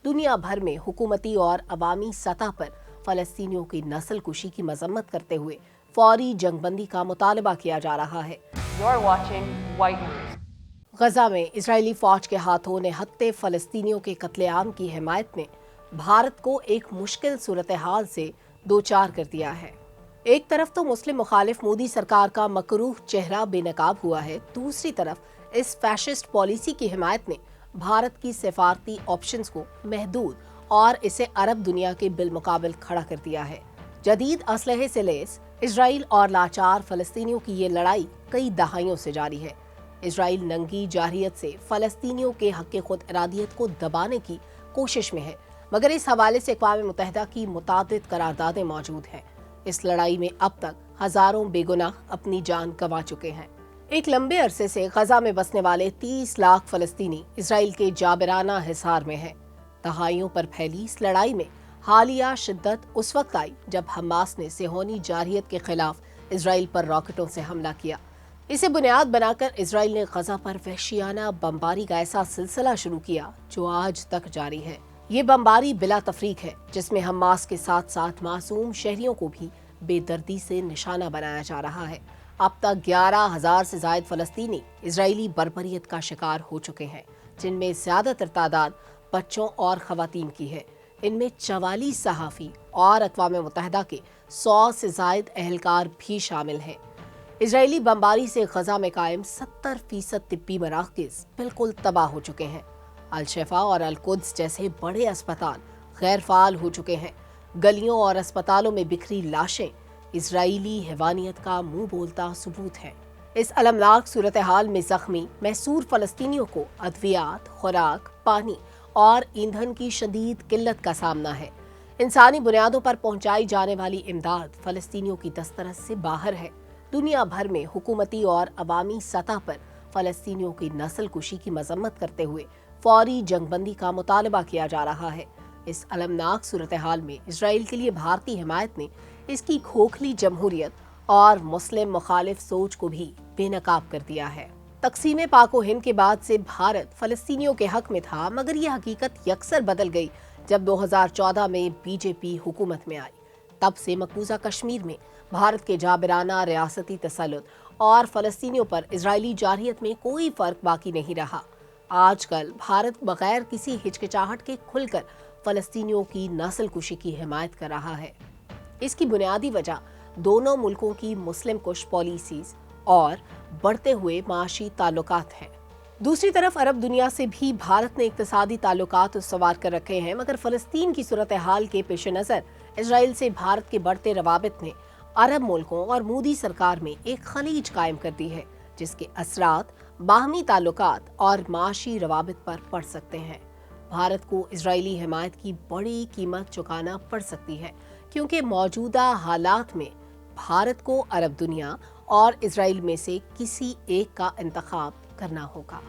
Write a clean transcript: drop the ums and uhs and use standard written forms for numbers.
दुनिया भर में हुकूमती और अवामी सतह पर फलस्तीनियों की नस्ल कुशी की मजम्मत करते हुए फौरी जंगबंदी का मुतालबा किया जा रहा है। You're watching White News. गजा में इजरायली फौज के हाथों निहत्थे फलस्तीनियों के कत्लेआम की हिमायत ने भारत को एक मुश्किल सूरत हाल से दो चार कर दिया है। एक तरफ तो मुस्लिम मुखालिफ मोदी सरकार का मकरूह चेहरा बेनकाब हुआ है, दूसरी तरफ इस फैशिस्ट पॉलिसी की हिमायत ने भारत की सिफारती ऑप्शंस को महदूद और इसे अरब दुनिया के बिलमुकाबिल खड़ा कर दिया है। जदीद असलहे से लैस इजराइल और लाचार फलस्तीनियों की ये लड़ाई कई दहाइयों से जारी है। इजराइल नंगी जारहियत से फलस्तीनियों के हक खुद इरादियत को दबाने की कोशिश में है, मगर इस हवाले से अक़वाम मुत्तहिदा की मुतादिद करारदादें मौजूद हैं। इस लड़ाई में अब तक हजारों बेगुनाह अपनी जान गंवा चुके हैं। एक लंबे अरसे से गजा में बसने वाले 30 लाख फलस्तीनी इजराइल के जाबिराना हिसार में हैं। दहाइयों पर फैली इस लड़ाई में हालिया शिद्दत उस वक्त आई जब हमास ने सेहोनी जारहियत के खिलाफ इजराइल पर रॉकेटों से हमला किया। इसे बुनियाद बनाकर इजराइल ने गजा पर वहशियाना बमबारी का ऐसा सिलसिला शुरू किया जो आज तक जारी है। ये बमबारी बिला तफरीक है, जिसमें हमास के साथ साथ मासूम शहरियों को भी बेदर्दी से निशाना बनाया जा रहा है। अब तक 11,000 से ज्यादा फलस्तीनी इजरायली बर्बरियत का शिकार हो चुके हैं, जिनमें ज्यादातर तादाद बच्चों और खवातीन की है। इनमें 44 सहाफ़ी और अक़वाम मुत्तहिदा के 100 से ज़ायद एहलकार भी शामिल हैं। इजरायली बमबारी से गजा में कायम 70% तिब्बी मराकज़ बिल्कुल तबाह हो चुके हैं। अल-शिफा और अल-कुद्स जैसे बड़े अस्पताल गैर फाल हो चुके हैं। गलियों और अस्पतालों में बिखरी लाशें इजरायली हैवानियत का मुंह बोलता सबूत है। इस अलमनाक सूरत हाल में जख्मी महसूर फलस्तीनियों को अद्वियात, खुराक, पानी और ईंधन की शदीद किल्लत का सामना है। इंसानी बुनियादों पर पहुंचाई जाने वाली इमदाद फलस्तीनियों की दस्तरस से बाहर है। दुनिया भर में हुकूमती और अवामी सतह पर फलस्तीनियों की नस्ल कुशी की मजम्मत करते हुए फौरी जंगबंदी का मुतालबा किया जा रहा है। इस अलमनाक सूरत हाल में इजराइल के लिए भारतीय हिमायत ने इसकी खोखली जमहूरियत और मुस्लिम मुखालिफ सोच को भी बेनकाब कर दिया है। तकसीम पाको हिंद के बाद से भारत फलस्तीनियों के हक में था, मगर यह हकीकत यकसर बदल गई जब 2014 में बीजेपी हुकूमत में आई। तब से मकबूजा कश्मीर में भारत के जाबिराना रियासती तसल्लुत और फलस्तीनियों पर इजरायली जारहियत में कोई फर्क बाकी नहीं रहा। आजकल भारत बगैर किसी हिचकिचाहट के खुलकर फलस्तीनियों की नस्ल कुशी की हिमायत कर रहा है। इसकी बुनियादी वजह दोनों मुल्कों की मुस्लिम कुश पॉलिसीज और बढ़ते हुए माशी ताल्लुकात हैं। दूसरी तरफ अरब दुनिया से भी भारत ने इक्तिसादी ताल्लुकात सवार कर रखे हैं, मगर फलस्तीन की सूरत हाल के पेश नज़र इजराइल से भारत के बढ़ते रवाबित ने अरब मुल्कों और मोदी सरकार में एक खलीज कायम कर दी है, जिसके असरात बाहमी ताल्लुकात और माशी रवाबित पर पड़ सकते हैं। भारत को इजरायली हिमायत की बड़ी कीमत चुकाना पड़ सकती है, क्योंकि मौजूदा हालात में भारत को अरब दुनिया और इजराइल में से किसी एक का इंतखाब करना होगा।